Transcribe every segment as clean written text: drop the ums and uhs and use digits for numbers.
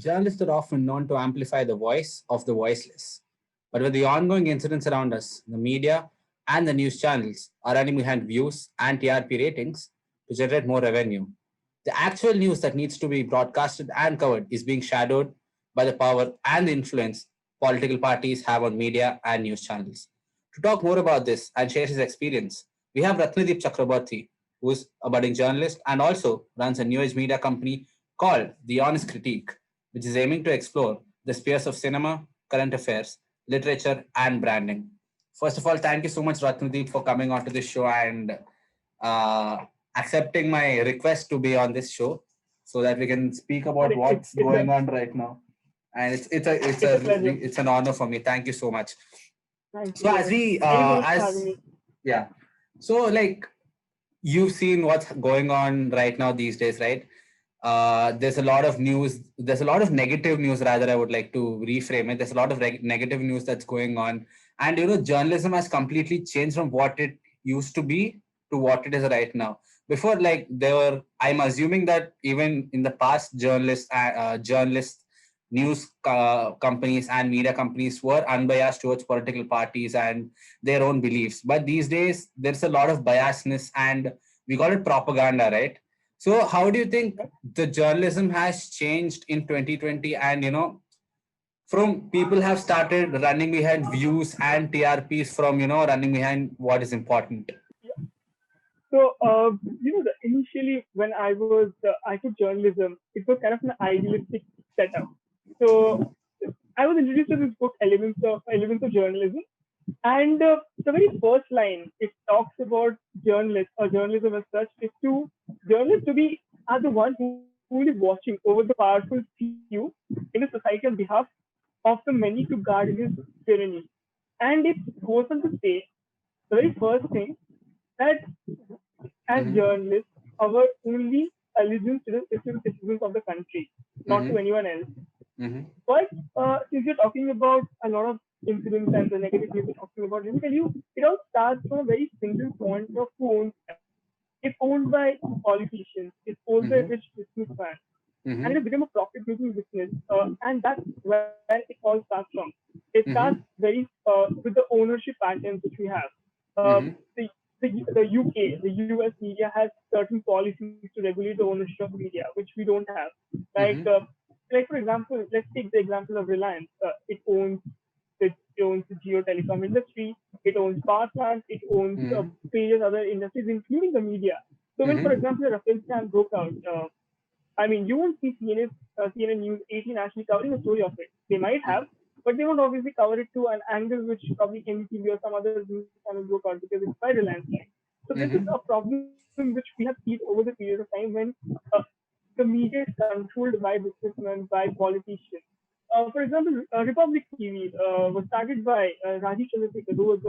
journalists are often known to amplify the voice of the voiceless. But with the ongoing incidents around us, the media and the news channels are running behind views and TRP ratings to generate more revenue. The actual news that needs to be broadcasted and covered is being shadowed by the power and the influence political parties have on media and news channels. To talk more about this and share his experience, we have Ratnadeep Chakraborty, who is a budding journalist and also runs a new age media company called The Honest Critique, which is aiming to explore the spheres of cinema, current affairs, literature, and branding. First of all, thank you so much, Ratnadeep, for coming onto this show and uh, accepting my request to be on this show so that we can speak about what's going on right now. And it's an honor for me. Thank you so much. Thank So you. as we Thank you so much for as having me. yeah, so like you've seen what's going on right now these days, right? There's a lot of news. There's a lot of negative news, rather. I would like to reframe it. There's a lot of negative news that's going on, and journalism has completely changed from what it used to be to what it is right now. Before, like there were, I'm assuming that even in the past, journalists, news companies, and media companies were unbiased towards political parties and their own beliefs. But these days, there's a lot of biasness, and we call it propaganda, right? So, how do you think the journalism has changed in 2020? And from people have started running behind views and TRPs from running behind what is important. Yeah. So, initially when I took journalism, it was kind of an idealistic setup. So, I was introduced to this book, Elements of Journalism, and the very first line it talks about journalists or journalism as such is to journalists to be are the one who is watching over the powerful few in a society on behalf of the many to guard against tyranny. And it goes on to say the very first thing that as Mm-hmm. journalists, our only allegiance is to the citizens of the country, not to Mm-hmm. anyone else. Mm-hmm. But since you're talking about a lot of incidents and the negative news you're talking about, let me tell you, it all starts from a very single point of who owns them. It's owned by politicians. It's owned by Mm-hmm. rich businessmen. And it Mm-hmm. has become a profit-making business. And that's where it all starts from. It starts Mm-hmm. very with the ownership patterns which we have. Uh, Mm-hmm. the UK, the US media has certain policies to regulate the ownership of media, which we don't have. Like, Mm-hmm. like for example, let's take the example of Reliance. It owns the geo telecom industry. It owns power plants. It owns Mm-hmm. various other industries, including the media. So when, for Mm-hmm. example, the Rafael scam broke out, I mean, you won't see CNN News 18 actually covering a story of it. They might have, but they won't obviously cover it to an angle which probably NBC or some other news channel broke out because it's by Reliance. So this is a Mm-hmm. problem which we have seen over the period of time when uh, the media is controlled by businessmen, by politicians. For example, Republic TV was started by Rajiv Chandrasekhar, who was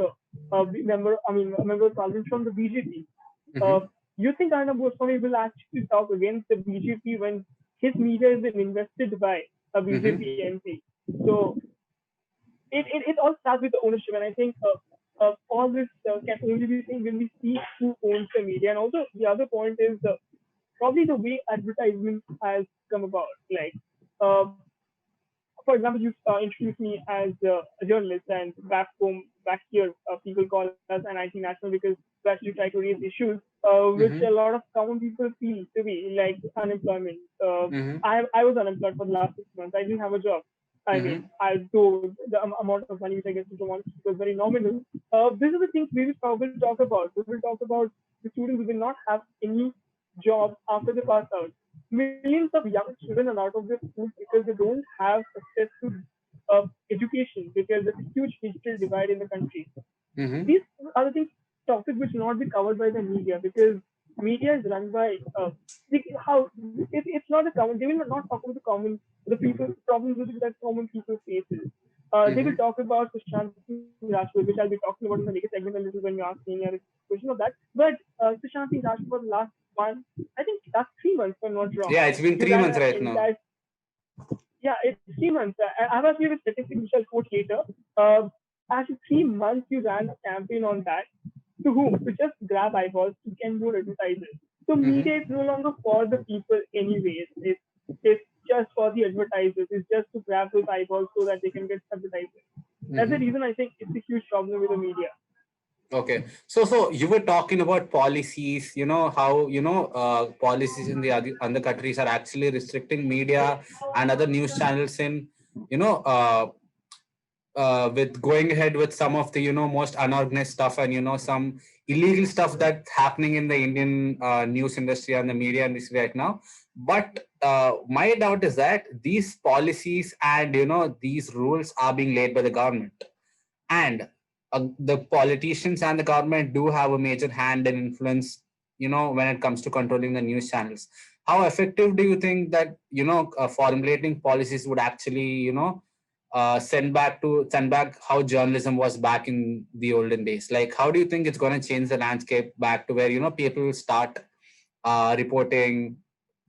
a member of parliament from the BJP. Uh, Mm-hmm. you think Arnab Goswami will actually talk against the BJP when his media has been invested by a Mm-hmm. BJP MP? So it all starts with the ownership, and I think all this can only be seen when we see who owns the media. And also the other point is probably the way advertisement has come about. Like, uh, for example, you introduced me as a journalist, and back home, back here, people call us an IT national because we actually try to raise issues which a Mm-hmm. lot of common people feel to be like unemployment. Mm-hmm. I was unemployed for the last 6 months. I didn't have a job. I mean, Mm-hmm. I though the amount of money which I get from the was very nominal. These are the things will talk about. We will talk about the students who will not have any job after they pass out. Millions of young children are out of their schools because they don't have access to education because there's a huge digital divide in the country. Mm-hmm. These are the things topics which will not be covered by the media because media is run by how it's not a common. They will not talk about the people problems that common people faces. They will Mm-hmm. talk about Sushant Singh Rajput, which I'll be talking about in the next segment a little when you ask me any other question of that. But Sushant Singh Rajput for the last month, I think last 3 months, if I'm not wrong, Yeah, it's been you three ran months an right now. entire it's 3 months. I've actually a statistic which I'll quote later. Actually, 3 months you ran a campaign on that. To whom? To just grab eyeballs to get more advertisers. So Mm-hmm. media is no longer for the people anyways. It's just just for the advertisers. It's just to grab those eyeballs so that they can get advertisers. That's the Mhm. reason I think it's a huge problem with the media. Okay. So you were talking about policies, how, policies in the other countries are actually restricting media and other news channels in, you know, with going ahead with some of the, most unorganized stuff and, some illegal stuff that's happening in the Indian news industry and the media industry right now. But my doubt is that these policies and, these rules are being laid by the government, and the politicians and the government do have a major hand and influence, when it comes to controlling the news channels. How effective do you think that, formulating policies would actually, send back how journalism was back in the olden days? Like, how do you think it's going to change the landscape back to where, people start reporting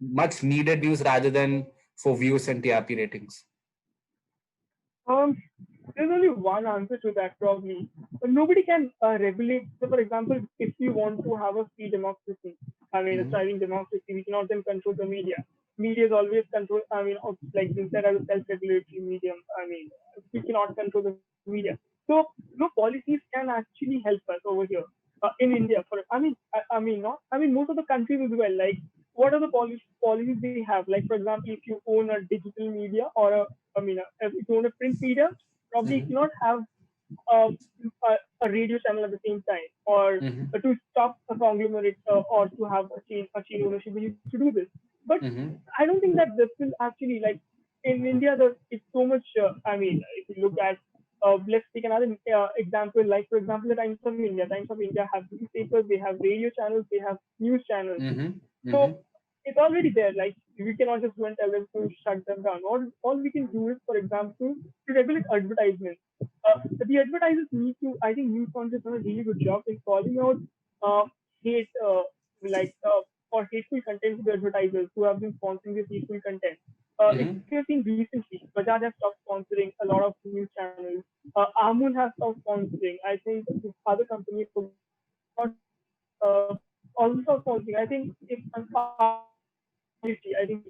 much needed news rather than for views and TRP ratings? Um, there's only one answer to that probably. But nobody can regulate. So, for example, if we want to have a free democracy, I mean, a Mm-hmm. thriving democracy, we cannot then control the media. Media is always controlled. I mean, like instead as a self-regulatory medium. I mean, we cannot control the media. So, policies can actually help us over here in India. I mean, not. I mean, most of the countries as well. Like, what are the policies they have? Like, for example, if you own a digital media or if you own a print media, probably you Mm-hmm. cannot have uh, a radio channel at the same time, or Mm-hmm. to stop a conglomerate or to have a chain ownership. We used to do this, but Mm-hmm. I don't think that this will actually like in India. It's so much. I mean, if you look at let's take another example, like for example, the Times of India. Times of India have newspapers, they have radio channels, they have news channels. Mm-hmm. So Mm-hmm. it's already there. Like we cannot just go and tell them to shut them down. All we can do is, for example, to regulate advertisements. The advertisers need to. I think news has done a really good job in calling out hate, like or hateful content to the advertisers who have been sponsoring this hateful content. If Mm-hmm. you've seen recently, Bajaj has stopped sponsoring a lot of news channels. Amun has stopped sponsoring. I think this other company, I forgot the name, also sponsoring. I think it's Tamagotchi. I think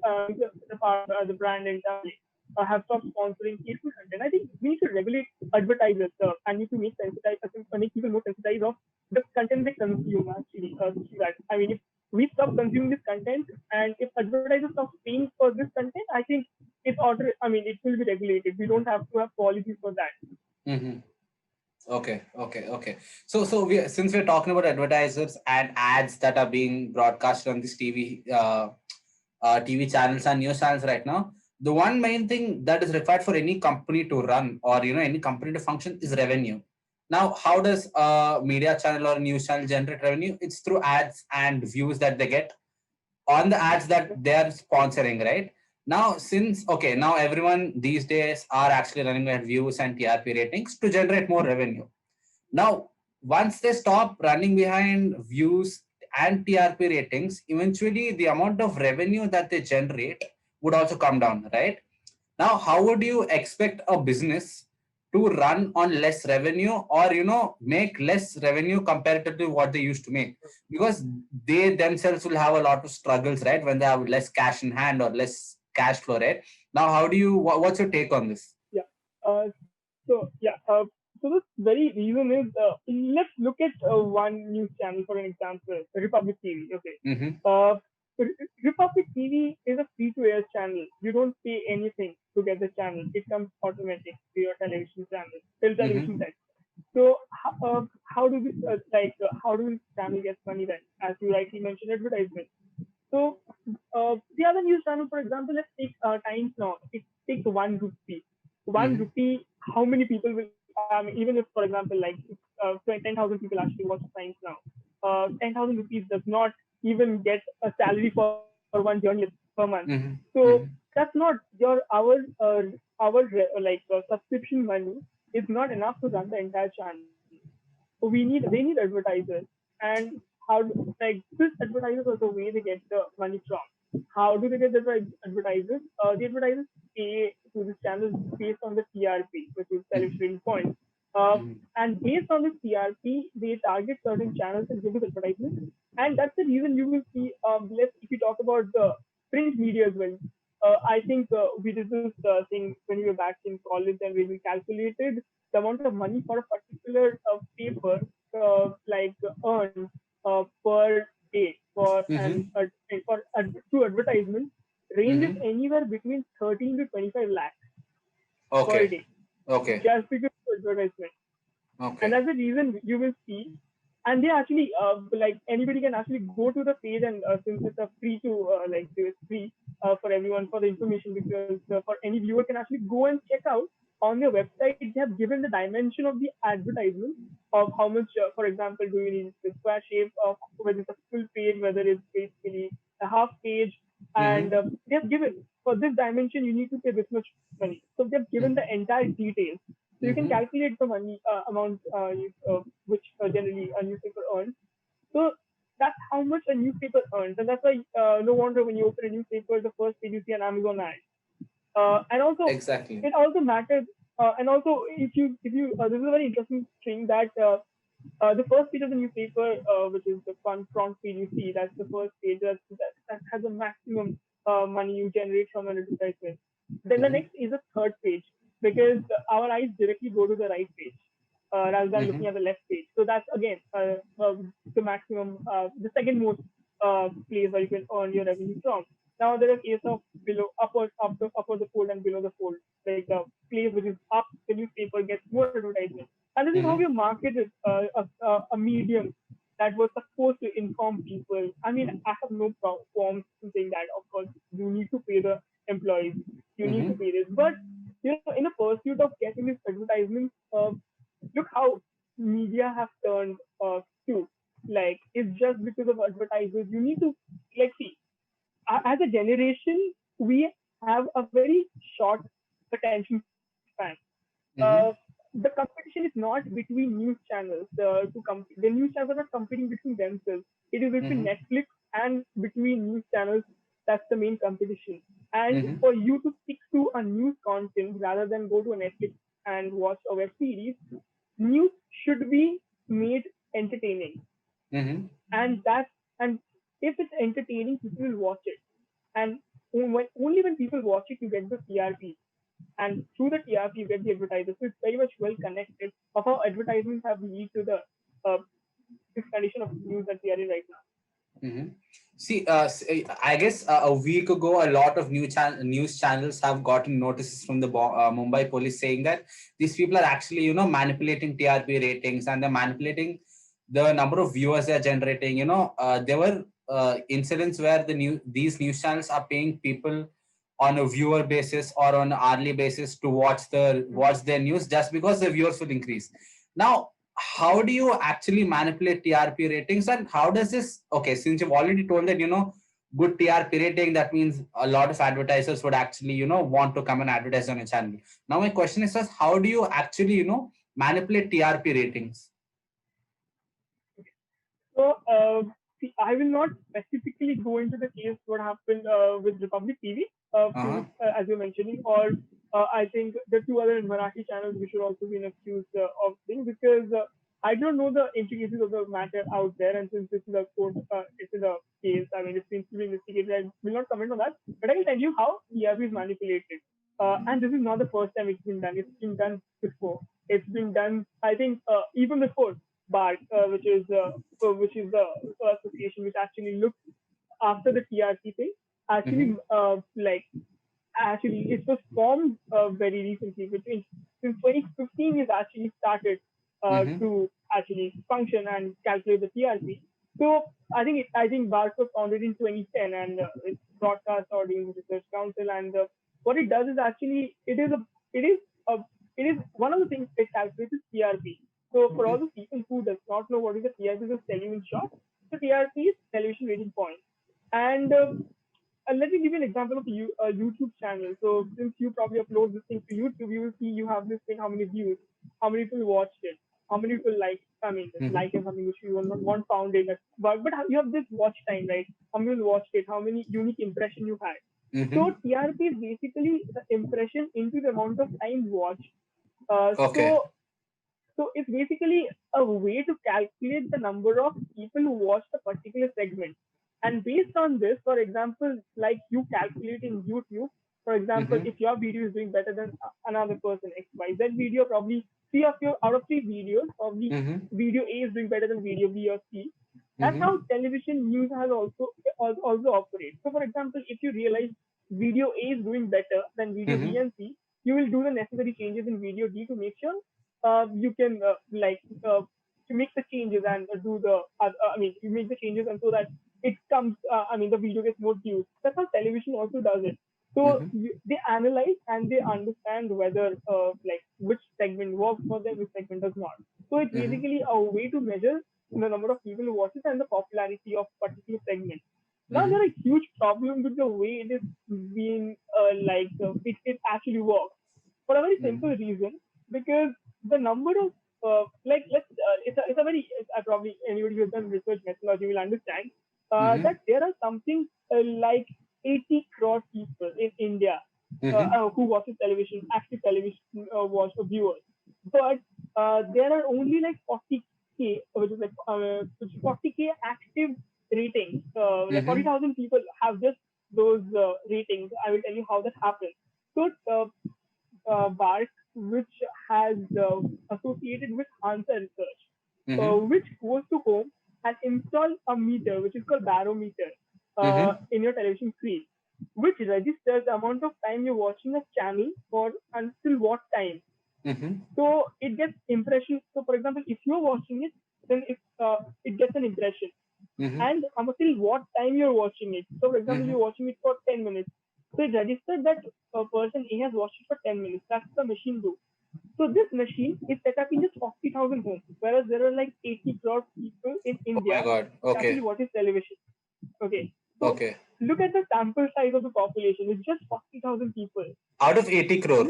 the brand in Tamil have stopped sponsoring hateful content. I think we need to regulate advertisers and need to make people more sensitized of the content they consume. Actually, through that. I mean, if we stop consuming this content and if advertisers stop paying for this content, I think it will be regulated. We don't have to have policies for that. Mm-hmm. Okay, okay. So since we're talking about advertisers and ads that are being broadcast on this TV channels and news channels right now, the one main thing that is required for any company to run or any company to function is revenue. Now, how does a media channel or a news channel generate revenue? It's through ads and views that they get on the ads that they're sponsoring, right? Now, now everyone these days are actually running at views and TRP ratings to generate more revenue. Now, once they stop running behind views and TRP ratings, eventually the amount of revenue that they generate would also come down, right? Now, how would you expect a business to run on less revenue or make less revenue comparatively what they used to make? Because they themselves will have a lot of struggles, right? When they have less cash in hand or less cash flow, right? Now, what's your take on this? Yeah. So the very reason is let's look at one news channel for an example, Republic TV. Okay. Mm-hmm. Uh, Republic TV is a free-to-air channel. You don't pay anything to get the channel. It comes automatic to your television channel, till Mm-hmm. television set. So how do this channel get money then? As you rightly mentioned, advertisement. So the other news channel, for example, let's take Times now. It takes 1 rupee. One Mm-hmm. rupee. How many people will? Even if, for example, like 10,000 people actually watch Times now, 10,000 rupees does not even get a salary for one journalist per month. So Mm-hmm. that's not subscription money is not enough to run the entire channel. So they need advertisers, and this advertisers are the way they get the money from. How do they get the advertisers? The advertisers pay to this channel based on the TRP, which is Mm-hmm. television points. Uh, Mm-hmm. and based on this TRP, they target certain channels and give us advertisements. And that's the reason you will see, if you talk about the print media as well, I think we did this thing when we were back in college, and we calculated the amount of money for a particular paper, like earned per day for an Mm-hmm. through advertisement, ranges Mm-hmm. anywhere between 13 to 25 lakhs per Okay. day, Okay. just because of advertisement. And Okay. that's the reason you will see. And they actually, like anybody can actually go to the page, and since it's a free to like it's free for everyone for the information, because for any viewer can actually go and check out on their website. They have given the dimension of the advertisement of how much, for example, do you need the square shape of whether it's a full page, whether it's basically a half page, and Mm-hmm. they have given for this dimension you need to pay this much money. So they have given the entire details, so you can Mm-hmm. calculate the money amount which generally a newspaper earns. So that's how much a newspaper earns, and that's why no wonder when you open a newspaper, the first page you see an Amazon ad. And also, Exactly. it also matters. And also, if you this is a very interesting thing that the first page of the newspaper, which is the front page you see, that's the first page that has the maximum money you generate from an advertisement. Then the Mm-hmm. next is the third page, because our eyes directly go to the right page rather than Mm-hmm. looking at the left page. So that's again the maximum, the second most place where you can earn your revenue from. Now there are cases of below, upper the fold and below the fold, like the place which is up the newspaper gets more advertisement. And this is how we Mm-hmm. marketed a medium that was supposed to inform people. I mean, I have no problem saying that. Of course, you need to pay the employees, you need to Mm-hmm. pay this, but in a pursuit of getting these advertisements, look how media have turned to. Like, it's just because of advertisers. You need to, like, see, as a generation, we have a very short attention span. Mm-hmm. The competition is not between news channels. The news channels are not competing between themselves. It is between Mm-hmm. Netflix and between news channels. That's the main competition. And Mm-hmm. for you to stick to a news content rather than go to a Netflix and watch a web series, news should be made entertaining. Mm-hmm. And if it's entertaining, people will watch it. And only when people watch it, you get the TRP, and through the TRP, you get the advertisers. So it's very much well connected of how advertisements have led to the uh, this condition of news that we are in right now. Mm-hmm. See, I guess a week ago, a lot of news channels have gotten notices from the Mumbai police saying that these people are actually, manipulating TRP ratings, and they're manipulating the number of viewers they're generating. There were incidents where these news channels are paying people on a viewer basis or on an hourly basis to watch their news just because the viewers will increase. Now, how do you actually manipulate TRP ratings, and how does this, okay, since you've already told that, good TRP rating, that means a lot of advertisers would actually, want to come and advertise on a channel. Now, my question is just, how do you actually, manipulate TRP ratings? So, see, I will not specifically go into the case what happened with Republic TV, Uh-huh. as you're mentioning, or I think the two other Marathi channels which should also been accused of things, because I don't know the intricacies of the matter out there, and since this is a court, it is a case. I mean, it's been to be investigated. I will not comment on that, but I can tell you how TRP is manipulated. And this is not the first time it's been done. It's been done before. It's been done, I think, even before BART, which is the association which actually looks after the TRC thing. Mm-hmm. Actually, actually, it was formed very recently, which is since 2015 is actually started Mm-hmm. to actually function and calculate the TRP. So I think BART was founded in 2010, and it's Broadcast Audience Research Council. And what it does is actually a it is one of the things it calculates is TRP. So for all Okay. the people who does not know what is the TRP, just tell you in short. So TRP is television rating point. And let me give you an example of a YouTube channel. So since you probably upload this thing to YouTube, you will see you have this thing, how many views, how many people watched it, how many people like. I mean, Mm-hmm. like is something which you will not want found in it, but you have this watch time, right? How many people watched it, how many unique impression you had. So Mm-hmm. TRP is basically the impression into the amount of time watched. Uh, Okay. so so it's basically a way to calculate the number of people who watched a particular segment. And based on this, for example, like you calculate in YouTube, for example, Mm-hmm. if your video is doing better than another person XYZ video, probably three of your out of three videos, probably Mm-hmm. video A is doing better than video B or C. That's Mm-hmm. how television news has also operates. So, for example, if you realize video A is doing better than video B Mm-hmm. and C, you will do the necessary changes in video D to make sure you can to make the changes and do the I mean you make the changes and so that it comes I mean the video gets more views. That's how television also does it. So Mm-hmm. they analyze and they understand whether like which segment works for them, which segment does not. So it's Mm-hmm. basically a way to measure the number of people who watch it and the popularity of particular segment. Now Mm-hmm. there are huge problems with the way it is being it actually works for a very Mm-hmm. simple reason because the number of it's a very probably anybody who has done research methodology will understand Mm-hmm. that there are something like 80 crore people in India Mm-hmm. who watches television, active television watch viewers, but there are only like 40K, which is like 40K active ratings. Like Mm-hmm. 40,000 people have just those ratings. I will tell you how that happens. So Bark, which has associated with Hansa Research, Mm-hmm. which goes to home and install a meter, which is called barometer, Mm-hmm. in your television screen, which registers the amount of time you're watching a channel for until what time. Mm-hmm. So it gets impression. So for example, if you're watching it, then it gets an impression Mm-hmm. and until what time you're watching it. So, for example, Mm-hmm. you're watching it for 10 minutes. So, it registered that a person A has watched it for 10 minutes. That's the machine do. So, this machine is set up in just 40,000 homes, whereas there are like 80 crore people in Oh my India God. which actually Okay. watches television. Okay. So, Okay. look at the sample size of the population. It's just 40,000 people. Out of 80 crore.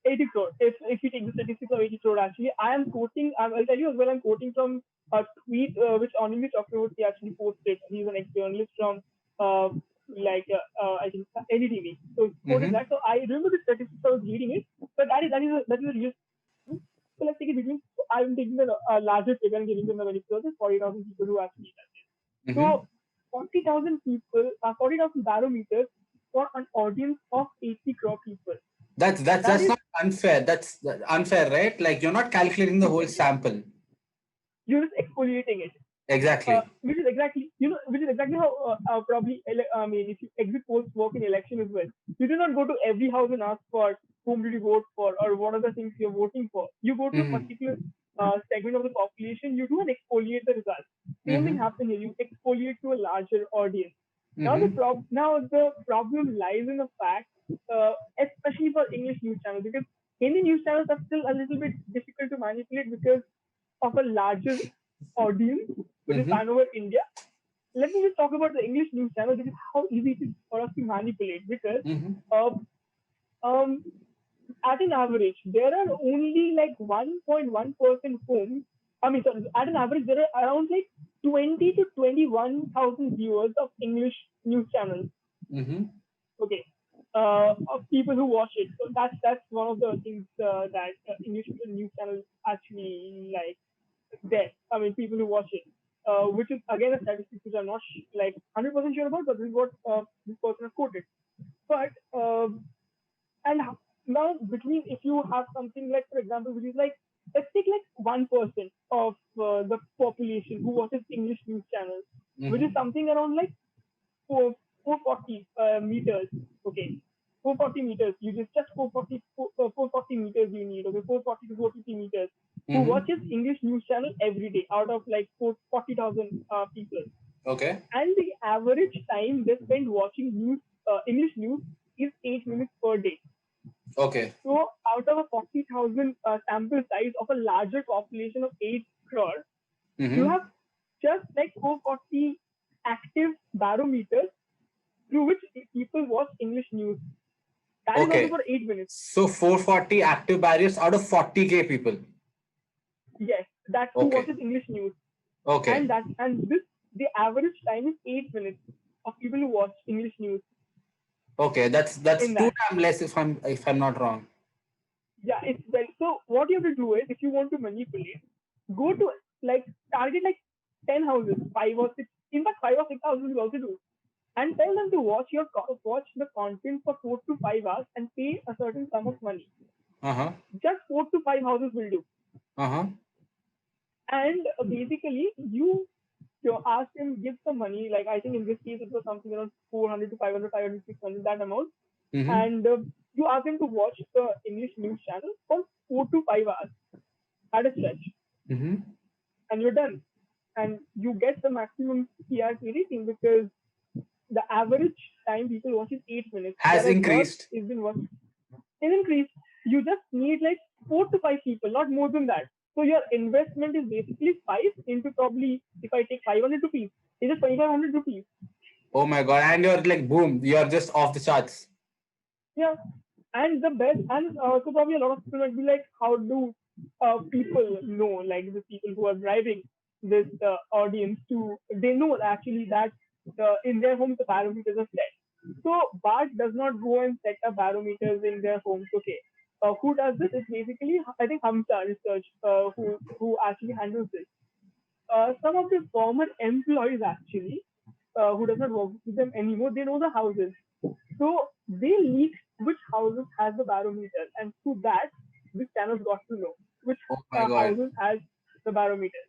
80 crore. If you take the statistics of 80 crore, actually, I am quoting. I'll tell you as well. I'm quoting from a tweet which Anil Chakraborty actually posted. He's an ex-journalist from I think NDTV. So he quoted Mm-hmm. that. So I remember the statistics. I was reading it, but that is a real. So let's take it between. I'm taking the larger figure and giving them the very close. 40,000 people who actually does it. Mm-hmm. So 40,000 people, 40,000 barometers for an audience of 80 crore people. That That's is not unfair. That's unfair, right? Like you're not calculating the whole sample. you're just exfoliating it. Exactly. Which is exactly how probably I mean if you exit polls work in election as well. You do not go to every house and ask for whom did you vote for or what are the things you're voting for. You go to a Mm-hmm. particular segment of the population, you do and exfoliate the results. Same thing Mm-hmm. happens here. You exfoliate to a larger audience. Mm-hmm. Now the problem lies in the fact, especially for English news channels, because Hindi news channels are still a little bit difficult to manipulate because of a larger audience which is Mm-hmm. pan over India. Let me just talk about the English news channel because how easy it is for us to manipulate. Because Mm-hmm. uh, um, at an average, there are only like 1.1% homes. I mean, sorry, at an average, there are around like 20 to 21,000 viewers of English news channels. Mm-hmm. Okay, of people who watch it. So that's one of the things that English news channels actually like there. I mean, people who watch it, which is again a statistic which I'm not 100% sure about, but this is what this person has quoted. But and now between if you have something like, for example, which is like let's take like 1% of the population who watches English news channels, which is Mm-hmm. something around like 4, 440 meters. Okay. 440 meters. You just 440 meters you need. Okay, 440 to 450 meters. Who Mm-hmm. watches English news channel every day out of like 40,000 people. Okay. And the average time they spend watching English news is 8 minutes per day. Okay. So out of a 40,000 sample size of a larger population of 8 crore, you Mm-hmm. have just like 440 active barometers through which people watch English news. That is also Okay. for 8 minutes. So 440 active barriers out of 40K people. Yes, that's who Okay. watches English news, Okay. and this the average time is 8 minutes of people who watch English news Okay. That's in too that. damn less if I'm not wrong. Yeah, it's very so. What you have to do is, if you want to manipulate, go to like target like 10 houses, 5 or 6 In fact, 5 or 6 hours will also do. And tell them to watch the content for 4 to 5 hours and pay a certain sum of money. Uh-huh. Just 4 to 5 houses will do. Uh-huh. And basically, you ask him, give some money. Like I think in this case, it was something around 400 to 500, 500, 600, that amount. Mm-hmm. And you ask him to watch the English news channel for 4 to 5 hours at a stretch, Mm-hmm. and you're done. And you get the maximum TRP rating because the average time people watch is 8 minutes, Has whereas yours increased. is been watched is increased. You just need like 4 to 5 people, not more than that. So your investment is basically five into probably if I take 500 rupees, it is 2500 rupees. Oh my God. And you're like, boom, you're just off the charts. Yeah, and the best, and so probably a lot of people might be like, how do people know, like the people who are driving this audience to, they know actually that in their homes the barometers are set. So BART does not go and set up barometers in their homes. Okay, who does this? It's basically I think Hamza Research who actually handles this. Some of the former employees actually, who does not work with them anymore, they know the houses. So they leak which houses has the barometer, and through that, this channel got to know which Oh my God. houses has the barometer.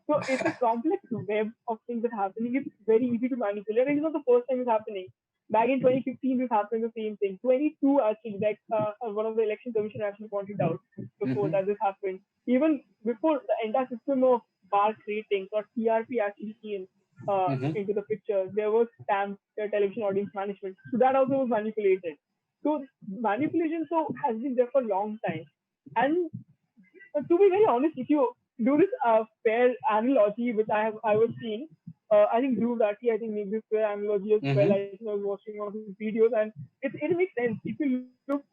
So it's a complex web of things that are happening. It's very easy to manipulate. And it's not the first time it's happening. Back in 2015, this happened the same thing. 22 actually, like one of the election commission actually pointed out before Mm-hmm. that this happened. Even before the entire system of BARC ratings or TRP actually came Mm-hmm. into the picture, there was stamped television audience management. So that also was manipulated. So manipulation has been there for a long time. And to be very honest, if you do this fair analogy, which I was seeing, I think Dhruv Rathi, I think made this fair analogy as well. I Mm-hmm. think I was watching one of his videos, and it makes sense. If you look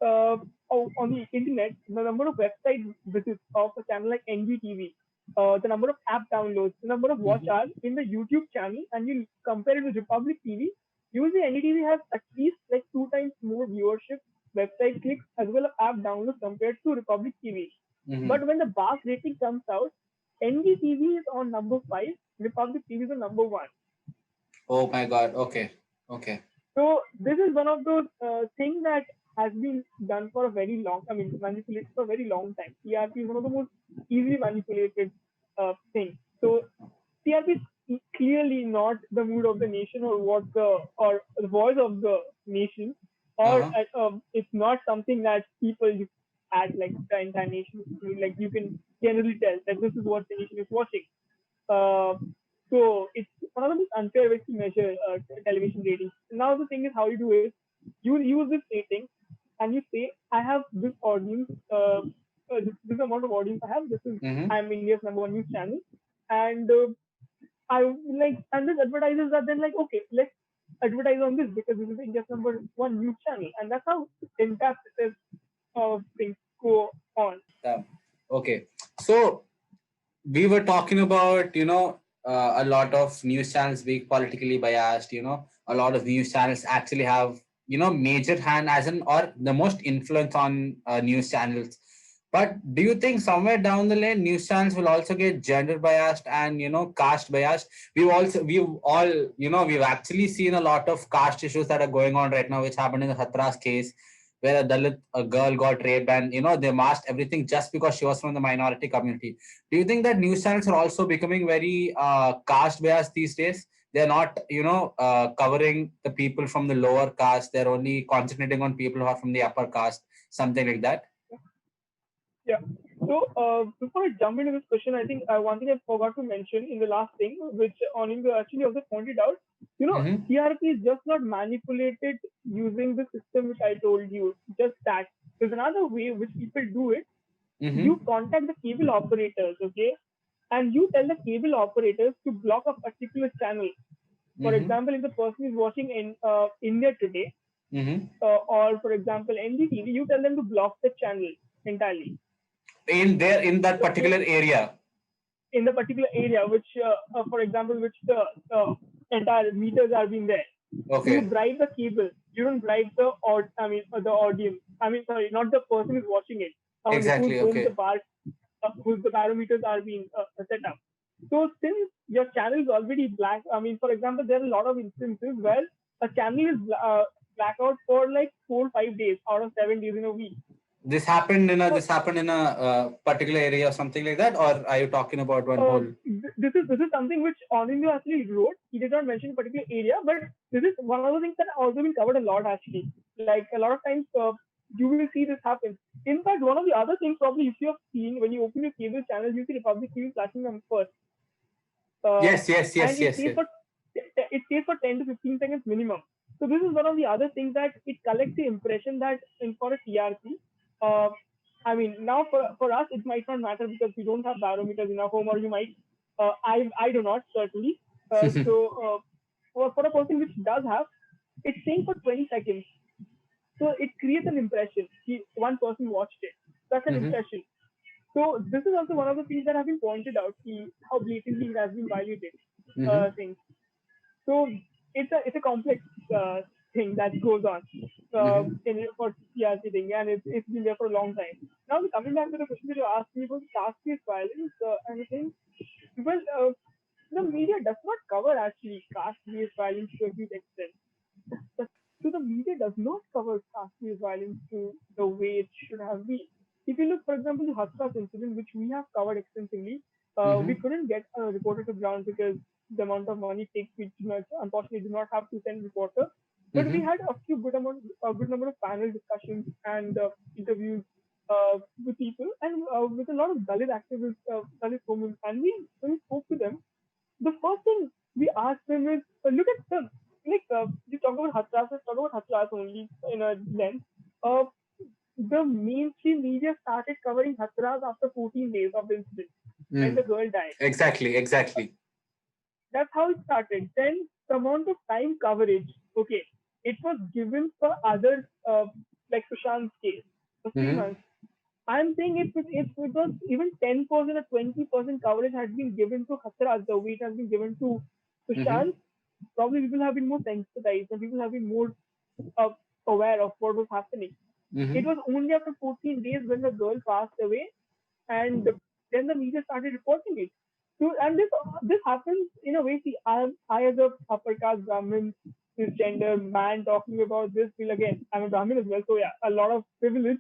on the internet, the number of website visits of a channel like NDTV, the number of app downloads, the number of watch Mm-hmm. hours in the YouTube channel, and you compare it with Republic TV, you will see NDTV has at least like 2 times more viewership, website clicks, as well as app downloads compared to Republic TV. Mm-hmm. But when the BARC rating comes out, NDTV is on number 5, Republic TV is on number 1. Oh my God. Okay. Okay. So this is one of those things that has been done for a very manipulated for a very long time. TRP is one of the most easily manipulated things. So TRP is clearly not the mood of the nation or the voice of the nation, or Uh-huh. it's not something that people at like the entire nation, like you can generally tell that this is what the nation is watching. Uh, so it's one of the most unfair ways to measure television ratings. Now the thing is how you do is you use this rating and you say I have this audience, this amount of audience I have. This is Mm-hmm. I'm India's number one news channel, and I like and this advertisers are then like okay let's advertise on this because this is India's number one news channel, and that's how entire process of things go on. Yeah. Okay. So we were talking about, a lot of news channels being politically biased, a lot of news channels actually have, major hand as in or the most influence on news channels. But do you think somewhere down the lane, news channels will also get gender biased and, caste biased? We've actually seen a lot of caste issues that are going on right now, which happened in the Hathras case, where a girl got raped and, they masked everything just because she was from the minority community. Do you think that news channels are also becoming very caste biased these days? They're not, covering the people from the lower caste. They're only concentrating on people who are from the upper caste, something like that. Yeah. So before I jump into this question, I think one thing I forgot to mention in the last thing, which Anindya actually also pointed out, Mm-hmm. TRP is just not manipulated using the system which I told you. Just that. There's another way which people do it. You Mm-hmm. contact the cable operators, okay, and you tell the cable operators to block a particular channel. For Mm-hmm. example, if the person is watching in India Today, Mm-hmm. or for example NDTV, you tell them to block the channel entirely. In that So particular area. in the particular area, which, for example, which the entire meters are being there. So you Okay. bribe the cable. You don't bribe the audience. I mean, sorry, not the person who's watching it. I mean, Exactly. whose Okay. the bar, whose the barometers are being set up. So since your channel is already black, I mean, for example, there are a lot of instances where a channel is blackout for like 4 or 5 days out of 7 days in a week. So This happened in a particular area or something like that, or are you talking about one whole? this is something which Anindya actually wrote. He did not mention a particular area, but this is one of the things that also been covered a lot actually. Like a lot of times, you will see this happen. In fact, one of the other things probably if you have seen when you open your cable channel, you see Republic TV flashing on first, uh, Yes, yes, and yes, yes, yes. it stays for 10 to 15 seconds minimum. So this is one of the other things that it collects the impression that in for a TRP. Uh, I mean, now for us it might not matter because we don't have barometers in our home, or you might. I do not certainly. For a person which does have, it's staying for 20 seconds. So it creates an impression. One person watched it. That's an Mm-hmm. impression. So this is also one of the things that have been pointed out, how blatantly it has been violated. Mm-hmm. Things. So it's a complex thing that goes on Mm-hmm. for TRC thing, and it's been there for a long time. Now coming back to the question that you asked me about caste-based violence, and I think well, the media does not cover actually caste-based violence to a huge extent. So the media does not cover caste-based violence to the way it should have been. If you look, for example, the Hathras incident, which we have covered extensively, we Mm-hmm. couldn't get a reporter to ground because the amount of money it takes, we unfortunately do not have to send a reporter. But we Mm-hmm. had a good number of panel discussions and interviews with people and with a lot of Dalit activists, Dalit women, and when we spoke to them, the first thing we asked them is look at the you talk about Hatras, let's talk about Hatras only in a lens. Uh, the mainstream media started covering Hatras after 14 days of the incident when the Mm. girl died. Exactly, exactly. That's how it started. Then the amount of time coverage, okay, it was given for others, like Sushant's case, for three Mm-hmm. months. I'm saying if it was even 10% or 20% coverage had been given to Hatras the way it has been given to Mm-hmm. Sushant, probably people have been more sensitized and people have been more uh, aware of what was happening. It Mm-hmm. was only after 14 days when the girl passed away, and then the media started reporting it. So, and this happens in a way. See, I as a upper caste Brahmin, cisgender man talking about this. Will again, I'm a Brahmin as well, so yeah, a lot of privilege.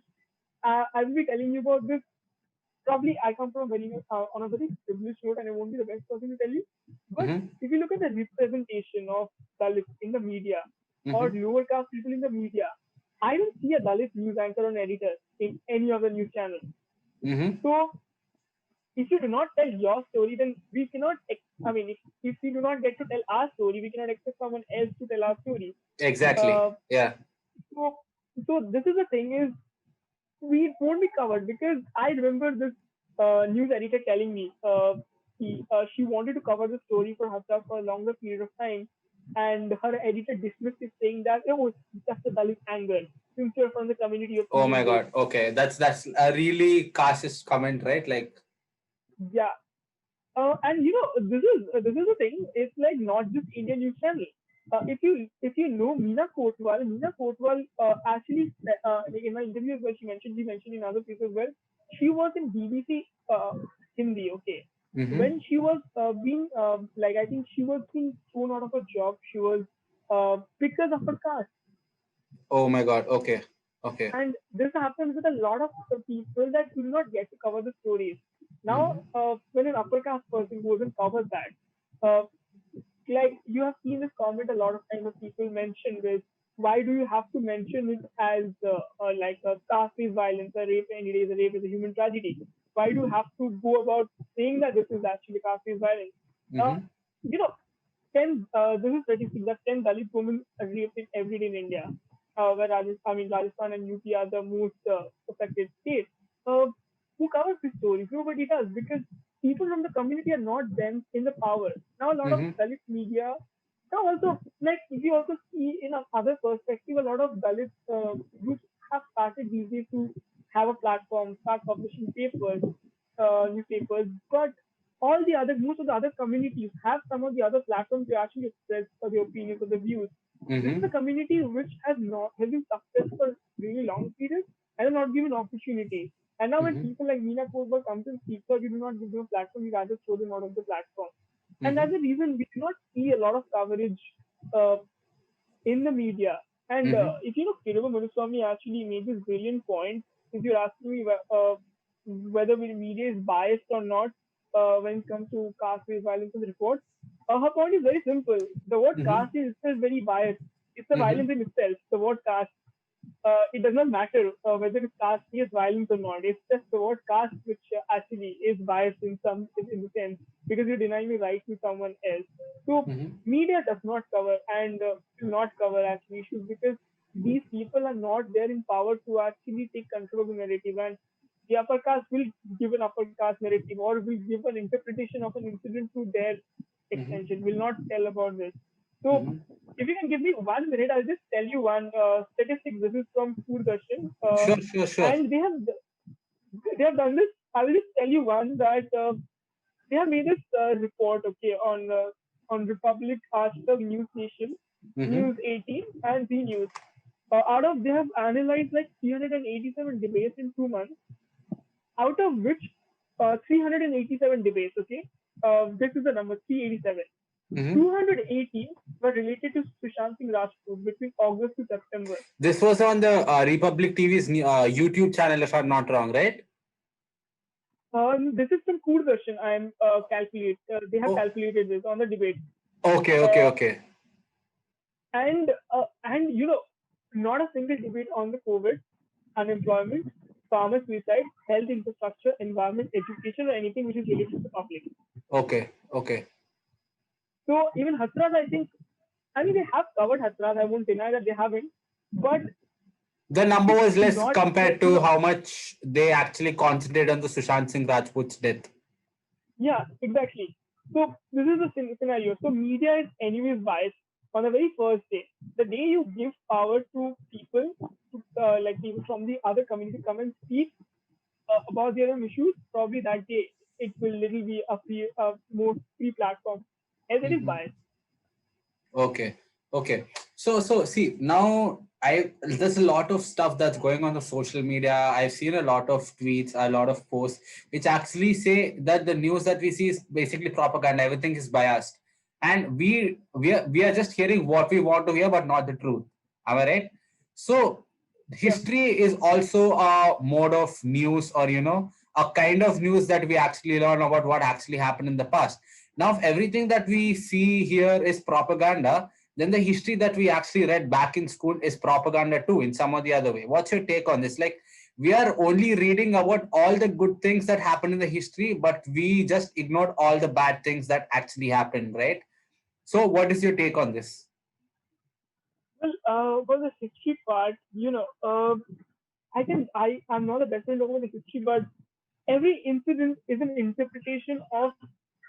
I will be telling you about this. Probably I come from a very on a very privileged note, and I won't be the best person to tell you. But Mm-hmm. if you look at the representation of Dalits in the media or Mm-hmm. lower caste people in the media, I don't see a Dalit news anchor or editor in any of the news channels. Mm-hmm. So if you do not tell your story, then we cannot. I mean, if we do not get to tell our story, we cannot expect someone else to tell our story. Exactly. Uh, Yeah. so, so this is the thing is we won't be covered because I remember this news editor telling me she wanted to cover the story for herself for a longer period of time, and her editor dismissed it, saying that it was just a Dalit anger since you're from the community of Oh my feeling this. God. Okay, that's a really cautious comment, right? Like. Yeah, and this is the thing. It's like not just Indian news channel. If you know Meena Kotwal actually like in my interview as well, she mentioned in other places as well. She was in BBC Hindi. Okay, Mm-hmm. when she was being like I think she was being thrown out of her job. She was because of her caste. Oh my God. Okay. Okay. And this happens with a lot of people that do not get to cover the stories. Now, Mm-hmm. when an upper caste person goes and covers that, uh, like you have seen this comment a lot of times of people mention this. Why do you have to mention it as like a caste-based violence, a rape any day is a rape is a human tragedy? Why do you have to go about saying that this is actually caste-based violence? Uh, Mm-hmm. you know, this is statistic that 10 Dalit women are raped every day in India, where Rajasthan and UP are the most affected states. Who covers these stories? Nobody does because people from the community are not then in the power. Now a lot of Mm-hmm. Dalit media, now also like if you also see in another perspective, a lot of Dalit groups have started these days to have a platform, start publishing newspapers, but most of the other communities have some of the other platforms to actually express their opinions or their views. This is a Mm-hmm. community which has been suppressed for really long periods and are not given opportunity. And now when Mm-hmm. people like Meena Korba comes and speaks out, you do not give them a platform, you rather throw them out of the platform. And Mm-hmm. that's the reason we do not see a lot of coverage uh, in the media. And Mm-hmm. if you know, Kiruba Madhuswamy actually made this brilliant point. If you're asking me whether the media is biased or not when it comes to caste-based violence and reports, her point is very simple. The word Mm-hmm. caste is itself very biased. It's a Mm-hmm. violence in itself. The word caste it does not matter whether it's caste is violence or not. It's just the word caste which actually is biased in the sense because you're denying the right to someone else. So Mm-hmm. media does not cover and will not cover actually issues because these people are not there in power to actually take control of the narrative and the upper caste will give an upper caste narrative or will give an interpretation of an incident to their Mm-hmm. extension, will not tell about this. So Mm-hmm. if you can give me 1 minute, I'll just tell you one statistic. This is from Doordarshan, Sure, sure, sure. and they have done this. I will just tell you one that they have made this report, okay, on Republic, Ashtak, News Nation, Mm-hmm. News 18, and Z News. Out of they have analyzed like 387 debates in 2 months, out of which 387 debates, okay, this is the number 387. Mm-hmm. 218 were related to Sushant Singh Rajput between August to September. This was on the Republic TV's YouTube channel, if I'm not wrong, right? This is from Doordarshan. I am they have Oh, calculated this on the debate, okay, okay, uh, okay. and not a single debate on the COVID, unemployment, farmer suicide, health infrastructure, environment, education, or anything which is related to the public. Okay, okay. So even Hathras, I mean, they have covered Hathras. I won't deny that they haven't, but The number it's was less not compared to how much they actually concentrate on the Sushant Singh Rajput's death. Yeah, exactly. So this is the scenario. So media is anyways biased on the very first day. The day you give power to people, like people from the other community, come and speak about their own issues. Probably that day it will little be a more free platform, as it is Mhm. biased. Okay. Okay. So see now there's a lot of stuff that's going on the social media. I've seen a lot of tweets, a lot of posts which actually say that the news that we see is basically propaganda. Everything is biased. And we are just hearing what we want to hear, but not the truth. Am I right? So Yeah. history is also a mode of news, or a kind of news that we actually learn about what actually happened in the past. Now, if everything that we see here is propaganda, then the history that we actually read back in school is propaganda too, in some or the other way. What's your take on this? Like, we are only reading about all the good things that happened in the history, but we just ignored all the bad things that actually happened, right? So, what is your take on this? For the history part, I'm not the best friend over the history, but every incident is an interpretation of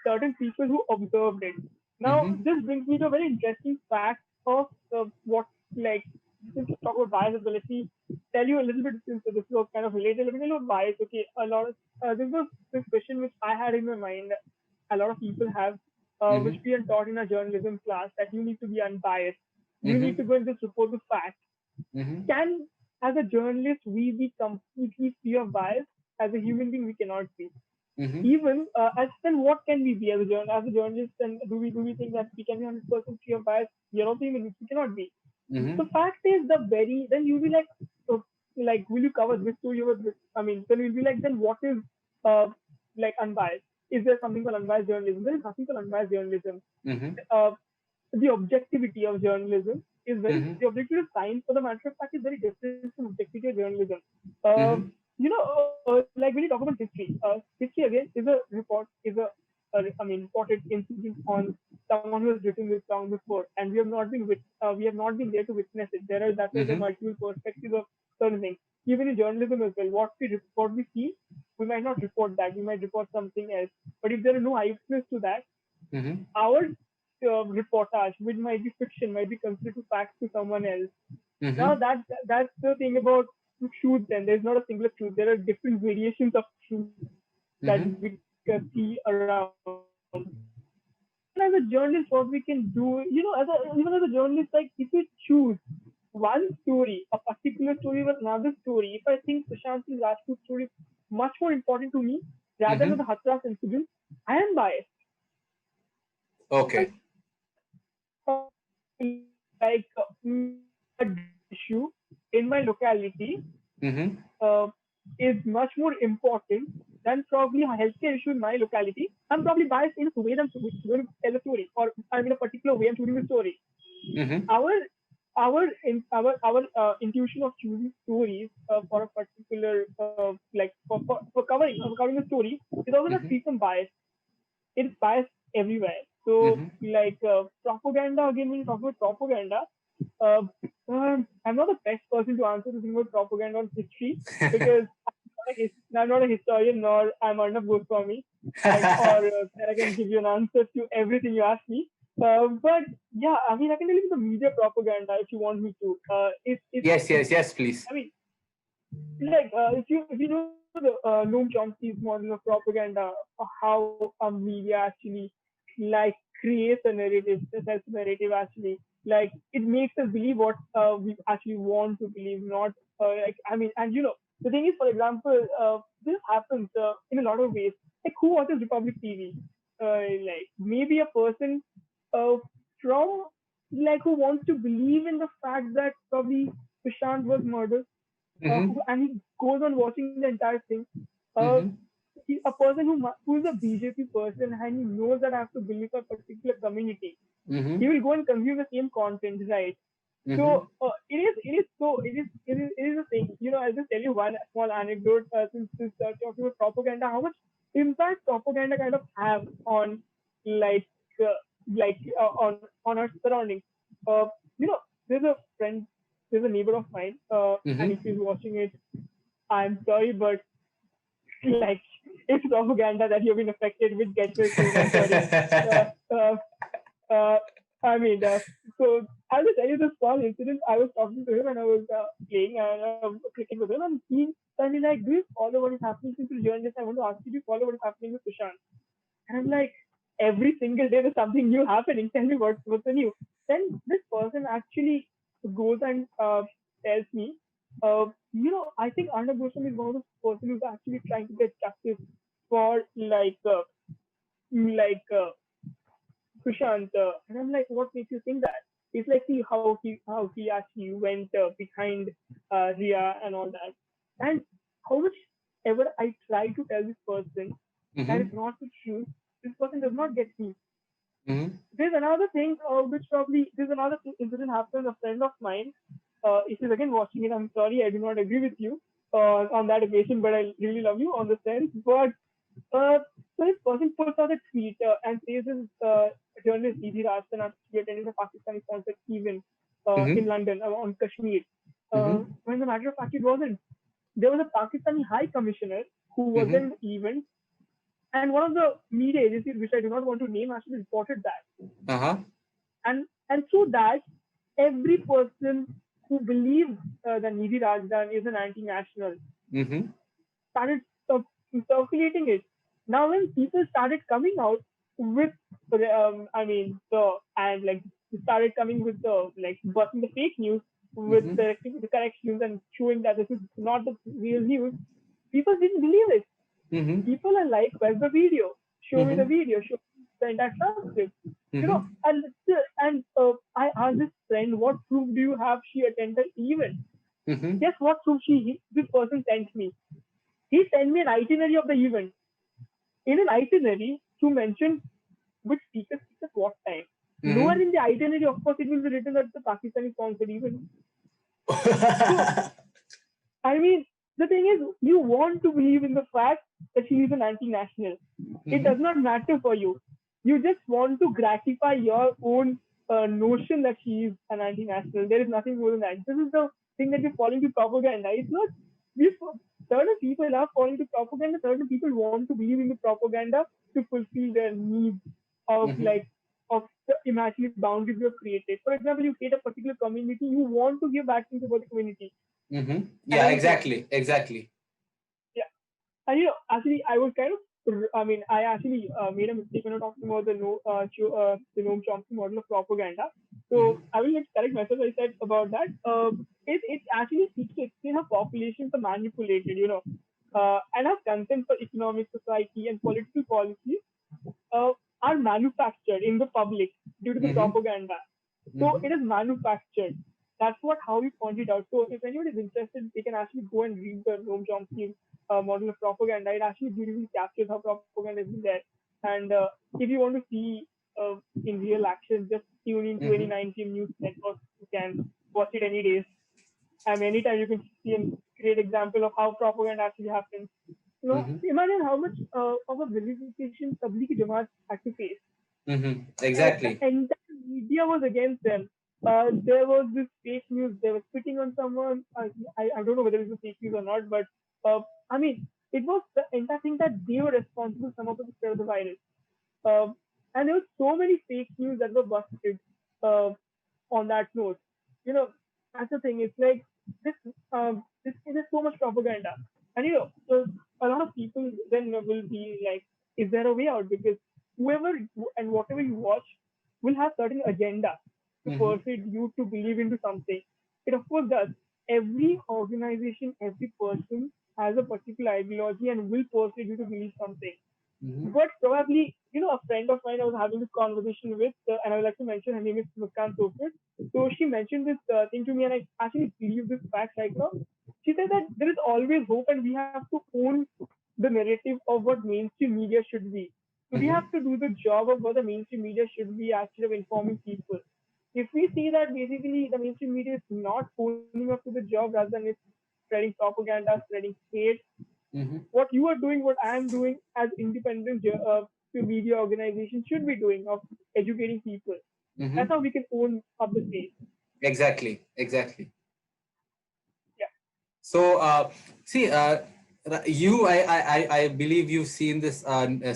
certain people who observed it. Now, Mm-hmm. this brings me to a very interesting fact of what, like, since we talk about bias as well, let me tell you a little bit, since this was kind of related, let me tell you about bias. Okay, a lot of, this was this question which I had in my mind, a lot of people have, which Mm-hmm. we are taught in a journalism class, that you need to be unbiased. You need Mm-hmm. to go and just report the facts. Mm-hmm. Can, as a journalist, we be completely free of bias? As a human being, we cannot be. Mm-hmm. Even as then, what can we be as a journalist? And do we think that we can be 100% free of bias? We are also human beings. We cannot be. Mm-hmm. The fact is, then you'll be like, will you cover this story over this? I mean, then you'll be like, then what is uh, like unbiased? Is there something called unbiased journalism? There is nothing called unbiased journalism. Mm-hmm. Uh, the objectivity of journalism is very Mm-hmm. the objective of science, for the matter of fact, is very different from objectivity of journalism. Uh, Mm-hmm. like when you talk about history, history again is a report, reported incident on someone who has written this down before, and we have not been there to witness it. That's why there are Mm-hmm. multiple perspectives of certain things. Even in journalism as well, what we see, we might not report that. We might report something else. But if there are no eyewitness to that, Mm-hmm. our reportage, which might be fiction, might be considered to fact to someone else. Now Mm-hmm. that's the thing about truth. Then there's not a singular truth. There are different variations of truth that Mm-hmm. we can see around. Even as a journalist, what we can do, even as a journalist, like if you choose one story, a particular story with another story, if I think Sushant Singh Rajput story much more important to me rather than Mm-hmm. the Hathras incident. I am biased. Okay. Like a drug issue in my locality Mm-hmm. uh, is much more important than probably a healthcare issue in my locality. I'm probably biased in the way that I'm going to tell the story, or I'm in a particular way I'm choosing the story. Mm-hmm. Our our intuition of choosing stories for a particular like for covering a story is also not Mm-hmm. free from bias. It's biased everywhere. So, Mm-hmm. like propaganda, again, when you talk about propaganda, uh, I'm not the best person to answer the thing about propaganda on history because I'm not a historian nor I'm Arnab Goswami, like, or that I can give you an answer to everything you ask me. But yeah, I mean, I can tell you the media propaganda if you want me to. Yes, yes, yes, please. I mean, like if you know the Noam Chomsky's model of propaganda, how a media actually like creates a narrative, a self narrative actually, like it makes us believe what we actually want to believe, not like I mean, and the thing is, for example, this happens in a lot of ways. Like who watches Republic TV? Like maybe a person uh, from like who wants to believe in the fact that probably Sushant was murdered Mm-hmm. and he goes on watching the entire thing. Uh, Mm-hmm. a person who is a BJP person and he knows that I have to believe a particular community, he Mm-hmm. will go and consume the same content, right? Mm-hmm. So it is a thing. I'll just tell you one small anecdote since talking about propaganda, how much impact propaganda kind of have on like uh, on our surroundings. Uh, you know, there's a friend, there's a neighbor of mine, and if Mm-hmm. he's watching it, I'm sorry, but like it's propaganda that you've been affected with. Get well soon. I'm sorry. Uh, uh, uh, I mean, so I'll just tell you this small incident. I was talking to him and I was playing cricket with him, and he told me like, "Do you follow what is happening since you're journalist? I want to ask you, do you follow what is happening with Sushant?" And I'm like, every single day there's something new happening. Tell me what's the new. Then this person actually goes and tells me, I think Arnab Goswami is one of those person who's actually trying to get justice for like Sushant. And I'm like, what makes you think that? It's like, see how he actually went behind Ria and all that. And how much ever I try to tell this person that Mm-hmm. it's not the truth, this person does not get me. Mm-hmm. There's another thing, which probably there's another incident happened. A friend of mine, if he's again watching it, I'm sorry, I do not agree with you on that occasion, but I really love you on the sense. But uh, so this person puts out a tweet and says this journalist Nidhi Rajtan actually attended a Pakistani-sponsored event in Mm-hmm. London on Kashmir. Mm-hmm. When the matter of fact, it wasn't. There was a Pakistani High Commissioner who was Mm-hmm. in the event, and one of the media agencies, which I do not want to name, actually reported that. Uh-huh. And through that, every person who believes that Nidhi Rajdan is an anti-national Mm-hmm. started circulating it. Now, when people started coming out with, and like started coming with the like busting the fake news with Mm-hmm. the corrections and showing that this is not the real news, people didn't believe it. Mm-hmm. People are like, where's the video? Show me the Mm-hmm. video. Show me the entire transcript. Mm-hmm. And I asked this friend, what proof do you have she attended event? Mm-hmm. Guess what proof this person sent me? He sent me an itinerary of the event. In an itinerary, to mention which speakers what time. Nowhere in the itinerary, of course, it will be written that the Pakistani sponsored event. So I mean, the thing is, you want to believe in the fact that she is an anti-national. It Mm-hmm. does not matter for you. You just want to gratify your own notion that she is an anti-national. There is nothing more than that. This is the thing that you're falling to propaganda. It's not. We, certain people are falling to propaganda. Certain people want to believe in the propaganda to fulfill their needs of Mm-hmm. of the imaginary boundaries you have created. For example, you create a particular community. You want to give back things about the community. Mm-hmm. Yeah, And exactly. Exactly. yeah, and actually, I was kind of, I mean, I actually made a mistake when I talked about the Noam Chomsky model of propaganda. So Mm-hmm. I will just correct myself. I said about that. It actually seeks to explain how populations are manipulated. and our consent for economic, society, and political policies uh, are manufactured in the public due to the Mm-hmm. propaganda. So it is manufactured. That's what how we pointed out. So if anyone is interested, they can actually go and read the Noam Chomsky model of propaganda. It actually beautifully captures how propaganda is there. And if you want to see in real action, just tune into any Mm-hmm. 19 news network. You can watch it any days. I mean, anytime you can see a great example of how propaganda actually happens. Mm-hmm. Imagine how much of a vilification Tablighi Jamaat had to face. Mm-hmm. The Exactly. entire media was against them. There was this fake news. They were spitting on someone. I don't know whether it was fake news or not, but uh, I mean, it was the entire thing that they were responsible somehow for the spread of the virus. And there were so many fake news that were busted uh, on that note. You know, that's the thing. It's like this. There's so much propaganda, and so a lot of people then will be like, "Is there a way out?" Because whoever and whatever you watch will have certain agenda to Mm-hmm. persuade you to believe into something. It of course does. Every organization, every person has a particular ideology and will persuade you to believe something. Mm-hmm. But probably, a friend of mine I was having this conversation with, and I would like to mention her name is Muskan Sofit. So she mentioned this thing to me, and I actually believe this fact right now. She said that there is always hope, and we have to own the narrative of what mainstream media should be. So we Mm-hmm. have to do the job of what the mainstream media should be actually of informing people. If we see that basically the mainstream media is not owning up to the job rather than it's spreading propaganda, spreading hate, Mm-hmm. what you are doing, what I am doing as independent media organization should be doing of educating people. That's Mm-hmm. how we can own up the space. Exactly. Exactly. Yeah. So, see, I believe you've seen this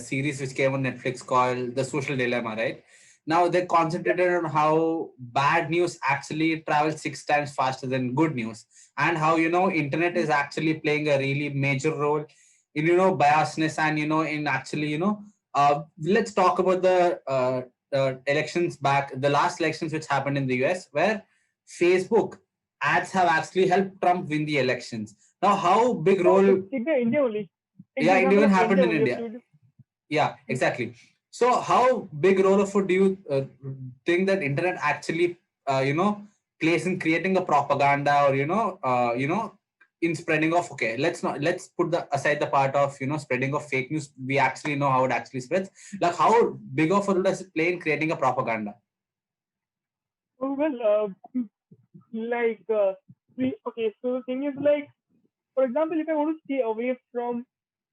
series which came on Netflix called The Social Dilemma, right? Now they Yeah. concentrated on how bad news actually travels 6 times faster than good news, and how internet is actually playing a really major role in biasness, and in actually let's talk about the elections back, the last elections which happened in the US, where Facebook ads have actually helped Trump win the elections. Now, how big Oh, role? it's India, India only. Take the Yeah, it example even of happened India in only. India. Yeah, exactly. So, how big role of do you think that internet actually, plays in creating a propaganda, or in spreading of? Okay, let's put the aside the part of spreading of fake news. We actually know how it actually spreads. Like, how big of a role does it play in creating a propaganda? Oh, well, like, okay, so the thing is like, for example, if I want to stay away from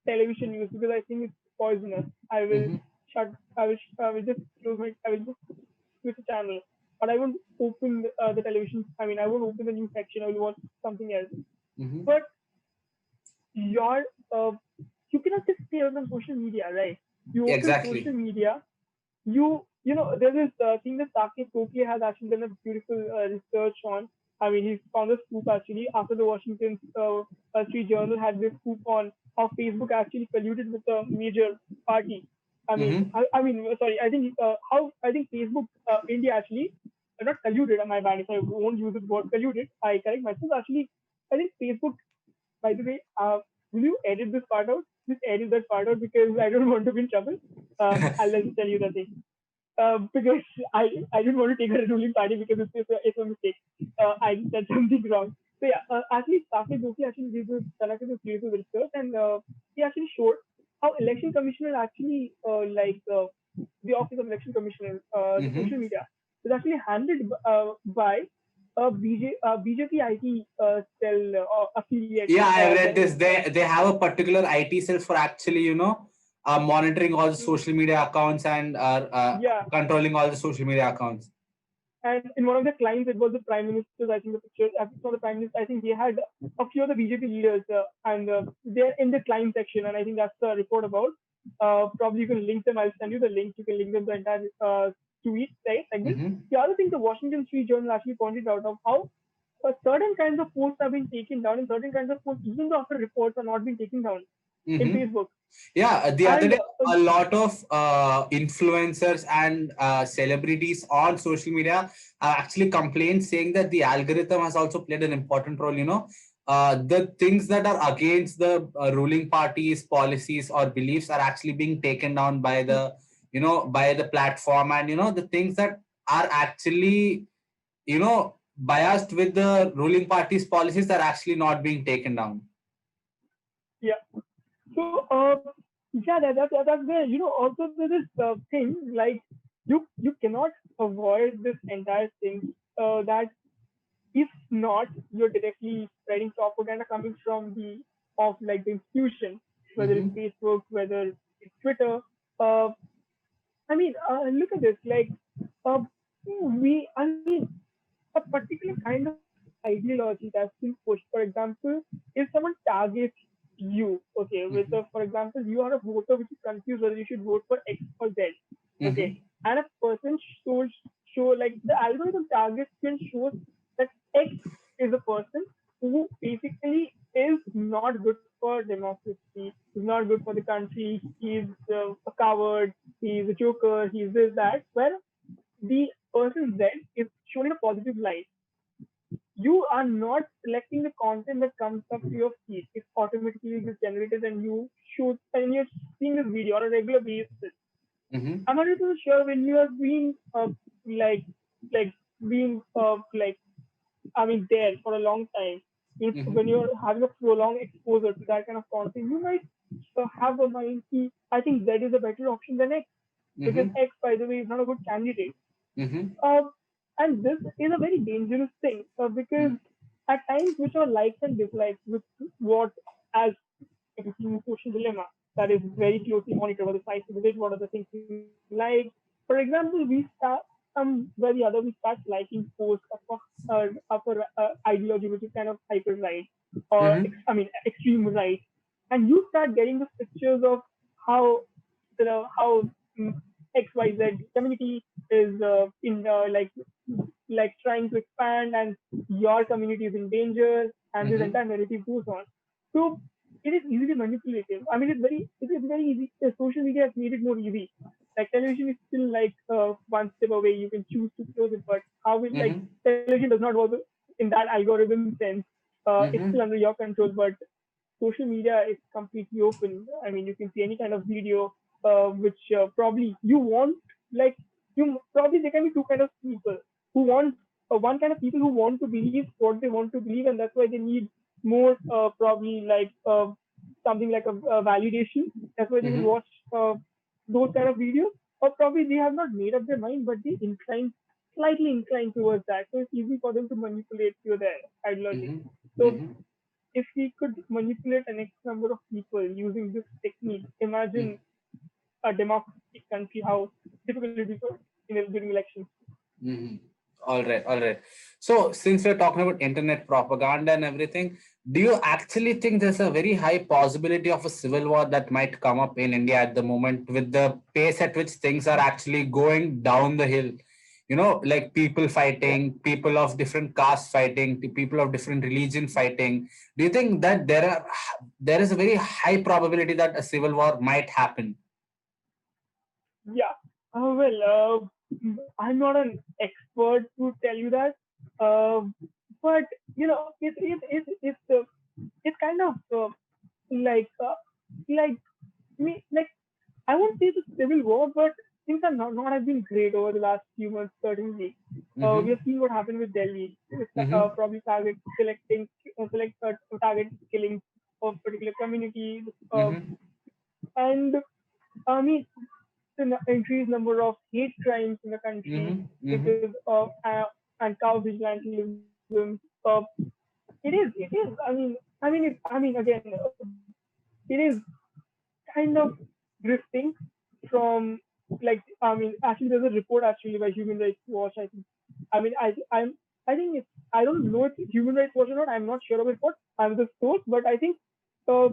television news because I think it's poisonous, I will Mm-hmm. I will just I will just switch the channel. But I won't open the television. I mean, I won't open the news section. I will watch something else. Mm-hmm. But your uh, you cannot just stay on social media, right? You open social Exactly. media, there's this thing that Saket Tokyo has actually done a beautiful research on. I mean, he's found a scoop actually after the Washington Street Journal had this scoop on how Facebook actually colluded with a major party. Mm-hmm. Sorry, I think Facebook India actually not colluded. My bad if I won't use the word colluded. I correct myself. Actually, I think Facebook, by the way, will you edit this part out? Just edit that part out because I don't want to be in trouble. I'll just tell you the thing. Because I didn't want to take a ruling party because it's a mistake. I said something wrong. So yeah, actually, Saket Joshi actually conducted a series of research, and he actually showed how election commissioner actually the office of election commissioner, the social Mm-hmm. media is actually handled by a BJP IT cell affiliate. Yeah, I read this. They have a particular IT cell for actually, monitoring all the social media accounts, and Yeah, controlling all the social media accounts. and in one of the clients, it was the prime minister's. I think the picture. I think the prime minister. I think they had a few of the BJP leaders, and they're in the client section. And I think that's the report about. Probably you can link them. I'll send you the link. You can link them to the entire tweet, right? Like this. Mm-hmm. The other thing, the Washington Street Journal actually pointed out of how certain kinds of posts are being taken down, and certain kinds of posts, even though after reports, are not being taken down in Mm-hmm. Facebook. Yeah, the other And day, a lot of influencers and celebrities on social media actually complained, saying that the algorithm has also played an important role. the things that are against the ruling party's policies or beliefs are actually being taken down by the, by the platform, and the things that are actually, biased with the ruling party's policies are actually not being taken down. Yeah. So, yeah, that's there. Also there's this thing like you cannot avoid this entire thing. That if not, you're directly spreading propaganda coming from the of like the institution, whether it's Mm-hmm. Facebook, whether it's Twitter. Uh, look at this. Like, uh, I mean, a particular kind of ideology that's been pushed. For example, if someone targets you, okay, with Mm-hmm. for example, you are a voter which is confused whether you should vote for X or Z, okay, Mm-hmm. and a person show like the algorithm targets and shows that X is a person who basically is not good for democracy, is not good for the country, he's a coward, he's a joker, he's this, that, where the person Z is shown in a positive light. You are not selecting the content that comes up to your feed. It automatically gets generated and you shoot and you're seeing this video on a regular basis. Mm-hmm. I'm not even sure when you are being like like being there for a long time. If when Mm-hmm. you're having a prolonged exposure to that kind of content, you might have a mind. I think Z is a better option than X because Mm-hmm. X, by the way, is not a good candidate. Mm-hmm. Um, and this is a very dangerous thing because at times which are likes and dislikes with what as if you see social dilemma that is very closely monitored by the sites of the what are the things you like. For example, we start where the other we start liking posts of a ideology which is kind of hyper right or Mm-hmm. extreme right, and you start getting the pictures of how how XYZ community is in like trying to expand and your community is in danger and this Mm-hmm. entire narrative goes on. So it is easily manipulative. I mean, it is very easy. Social media has made it more easy. Like television is still like one step away. You can choose to close it, but how will like Mm-hmm. television does not work in that algorithm sense. It's still Mm-hmm. under your control, but social media is completely open. I mean, you can see any kind of video, which probably you want. Like you probably there can be two kind of people who want one kind of people who want to believe what they want to believe, and that's why they need more probably like something like a validation. That's why they will Mm-hmm. watch those kind of videos, or probably they have not made up their mind, but they incline slightly inclined towards that. So it's easy for them to manipulate your their ideology. Mm-hmm. So Mm-hmm. if we could manipulate an X number of people using this technique, imagine a democratic country how difficult it is during elections. Mm-hmm. All right, all right. So, since we're talking about internet propaganda and everything, do you actually think there's a very high possibility of a civil war that might come up in India at the moment with the pace at which things are actually going down the hill? Like people Yeah, fighting, people of different castes fighting, people of different religion fighting. Do you think that there is a very high probability that a civil war might happen? yeah. I'm not an expert to tell you that, uh, but it's kind of like like like I won't say it's a civil war, but things are not have been great over the last few months. Certainly, we have Mm-hmm. seen what happened with Delhi. With, Mm-hmm. probably target killing of particular community, Mm-hmm. and I mean the increased number of hate crimes in the country Mm-hmm. because Mm-hmm. of and cow vigilantism. It is. It is. Again, it is kind of drifting from actually there's a report actually by Human Rights Watch. I think. I mean I think it's I don't know if it's Human Rights Watch or not. I'm not sure of it. What I'm the source, but uh,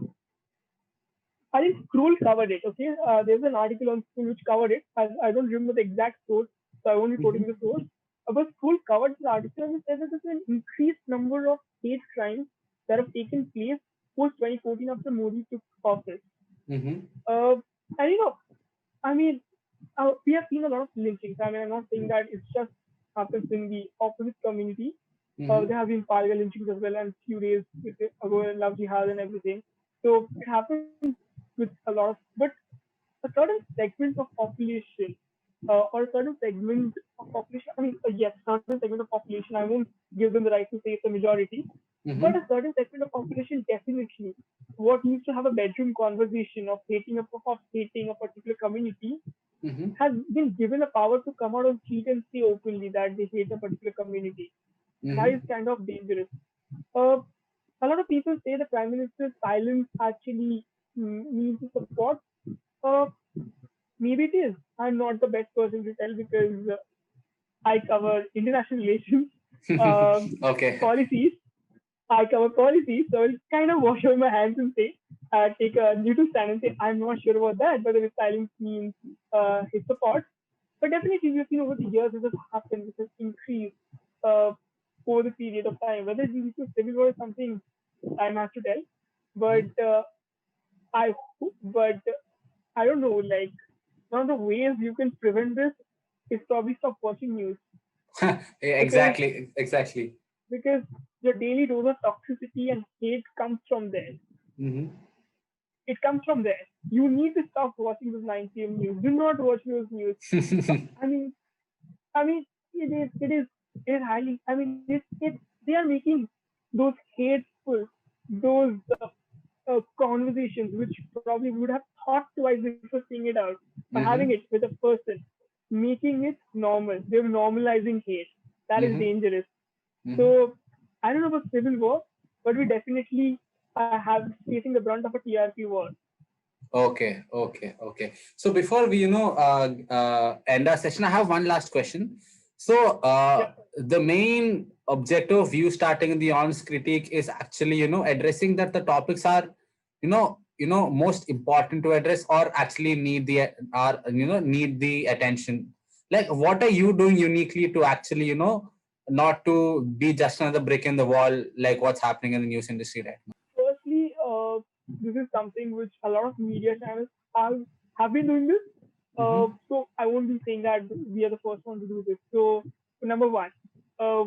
I think Scroll covered it. Okay, there's an article on Scroll which covered it. I don't remember the exact source, so I won't be quoting the source. But Scroll covered the article and it says that there's an increased number of hate crimes that have taken place post 2014 after Modi took office. Mm-hmm. Uh, and I mean, we have seen a lot of lynchings. I mean, I'm not saying that it's just happens in the opposite community. Mm-hmm. There have been Palga lynchings as well, and few days ago, love jihad and everything. So it happens with a lot of, but a certain segment of population or a certain segment of population. I mean, yes, certain segment of population. I won't give them the right to say it's a majority, but Mm-hmm. a certain segment of population definitely. What used to have a bedroom conversation of hating a particular community Mm-hmm. has been given a power to come out on street and say openly that they hate a particular community. That is Mm-hmm. kind of dangerous. Uh, a lot of people say the prime minister's silence actually means support. Uh, Maybe it is. I'm not the best person to tell because I cover international relations, Okay. policies. I cover policies, so I'll kind of wash over my hands and say, take a neutral stand and say, I'm not sure about that, whether his silence means his support. But definitely, we've seen over the years this has happened, this has increased uh, over the period of time. Whether it leads to civil war is something time has to tell. But I but I don't know, like one of the ways you can prevent this is probably stop watching news because Exactly. Exactly. because your daily dose of toxicity and hate comes from there. Mm-hmm. It comes from there. You need to stop watching those 9 p.m. news. Do not watch those news. I mean, I mean, it is highly. I mean, they are making those hateful, those conversations which probably would have thought twice before saying it out, or having it Mm-hmm. with a person, making it normal. They're normalizing hate. That is Mm-hmm. dangerous. Mm-hmm. So I don't know about civil war, but we definitely have facing the brunt of a TRP war. Okay, okay, okay. So before we, end our session, I have one last question. So, Yeah. the main objective of you starting the honest critique is actually, addressing that the topics are, most important to address or actually need the, are need the attention. Like, what are you doing uniquely to actually, not to be just another brick in the wall, like what's happening in the news industry right now? Firstly, this is something which a lot of media channels have been doing this. Mm-hmm. So I won't be saying that we are the first one to do this. So number one,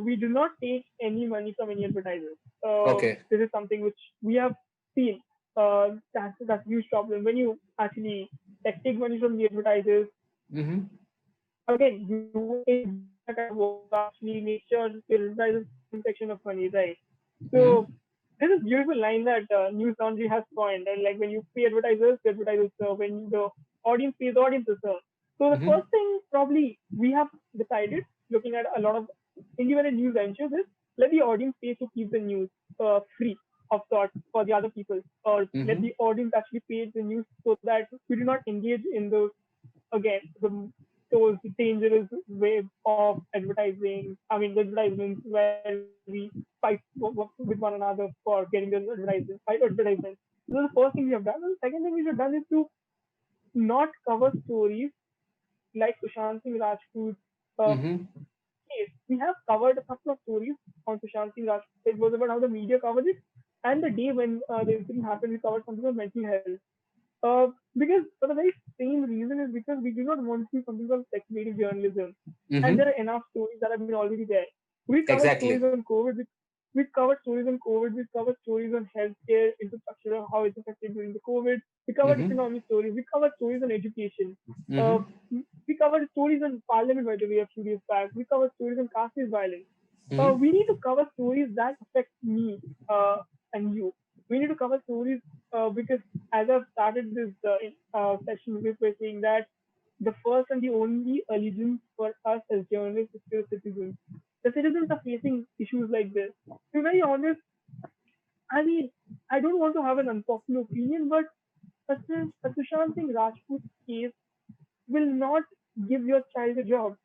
we do not take any money from any advertisers. Okay. This is something which we have seen. That's a huge problem when you actually like, take money from the advertisers. Mm-hmm. Again, you in that kind of work actually make sure your advertisers some section of money, right? So Mm-hmm. there's a beautiful line that News Laundry has coined, and like when you pay advertisers, the advertisers serve. When the audience pays, the audience serve. So the Mm-hmm. first thing probably we have decided, looking at a lot of independent news ventures, is let the audience pay to keep the news free of sorts for the other people, or let Mm-hmm. the audience actually pay the news so that we do not engage in those again those dangerous way of advertising. I mean, the advertisements where we fight with one another for getting those advertisements, fight advertisements. So the first thing we have done. And the second thing we have done is to not cover stories like Sushant Singh Rajput Mm-hmm. case. We have covered a couple of stories on Sushant Singh Rajput. It was about how the media covered it, and the day when the incident happened, we covered something on mental health. Because for the very same reason is because we do not want to do something called speculative journalism, and there Mm-hmm. are enough stories that have been already there. We covered stories Exactly. on COVID. We covered stories on COVID. We covered stories on healthcare infrastructure, how it's affected during the COVID. We covered Mm-hmm. economic stories. We covered stories on education. Uh, Mm-hmm. we covered stories on parliament, by the way, a few days back. We covered stories on caste violence. Mm-hmm. We need to cover stories that affect me and you. We need to cover stories because as I've started this session with by saying that the first and the only allegiance for us as journalists is to the citizens. The citizens are facing issues like this. To be very honest, I mean, I don't want to have an unpopular opinion, but a Sushant Singh Rajput case will not give your child a job,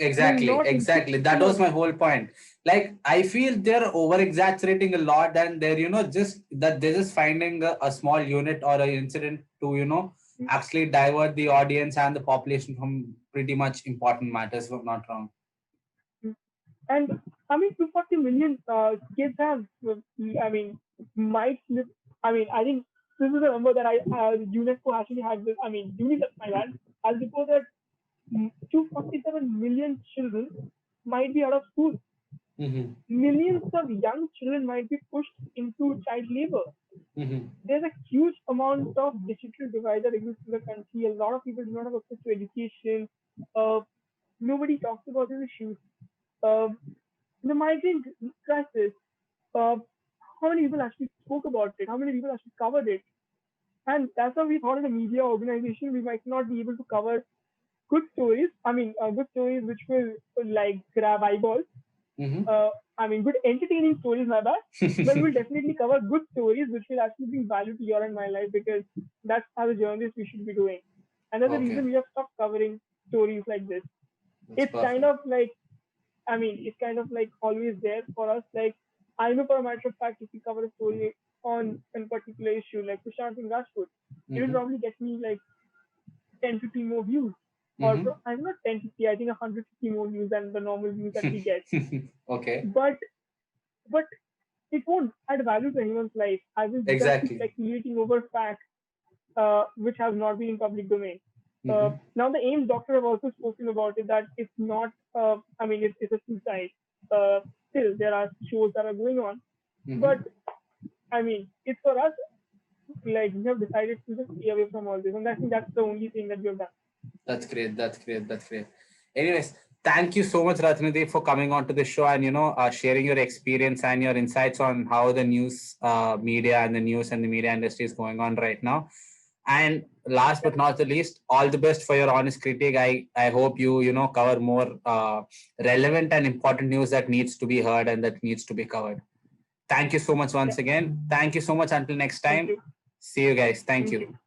will Exactly. not improve, Exactly. That was my whole point. Like, I feel they're over exaggerating a lot, and they're, just that they're just finding a small unit or an incident to, actually divert the audience and the population from pretty much important matters, if I'm not wrong. and I mean, 240 million kids have, I mean, might live. I mean, I think this is a number that UNESCO actually had this. I mean, UNICEF, my bad, has reported that 247 million children might be out of school. Mm-hmm. Millions of young children might be pushed into child labor. Mm-hmm. There's a huge amount of digital divide that exists in the country. A lot of people do not have access to education. Uh, Nobody talks about these issues. Uh, the migrant crisis. Uh, how many people actually spoke about it? How many people actually covered it? And that's why we thought as a media organization we might not be able to cover good stories. I mean, good stories which will like grab eyeballs. Mm-hmm. uh, I mean, good entertaining stories, my bad. But we'll definitely cover good stories which will actually bring value to your and my life because that's as a journalist we should be doing. And that's the reason Okay, we have stopped covering stories like this. that's It's kind perfect. of like, I mean, it's kind of like always there for us. Like, I know for a matter of fact, if we cover a story on a particular issue, like Prashant Singh Rajput, it will Mm-hmm. probably get me like 10, 15 more views. Or Mm-hmm. I'm not 10, 50, I think 150 more views than the normal views that we get. Okay, But but it won't add value to anyone's life. I will just be exactly. speculating over facts which have not been in public domain. Mm-hmm. Now, the AIMS doctor have also spoken about it that it's not, I mean, it's a suicide. Still, there are shows that are going on. But, Mm-hmm. I mean, it's for us, like, we have decided to just stay away from all this. And I think that's the only thing that we have done. That's great. That's great. That's great. Anyways, thank you so much, Ratnadeep, for coming on to the show and sharing your experience and your insights on how the news media and the news and the media industry is going on right now. And last but Yep. not the least, all the best for your honest critique. I hope you cover more relevant and important news that needs to be heard and that needs to be covered. Thank you so much once Yep. again. Thank you so much. Until next Thank time. you. See you guys. Thank Thank you. you.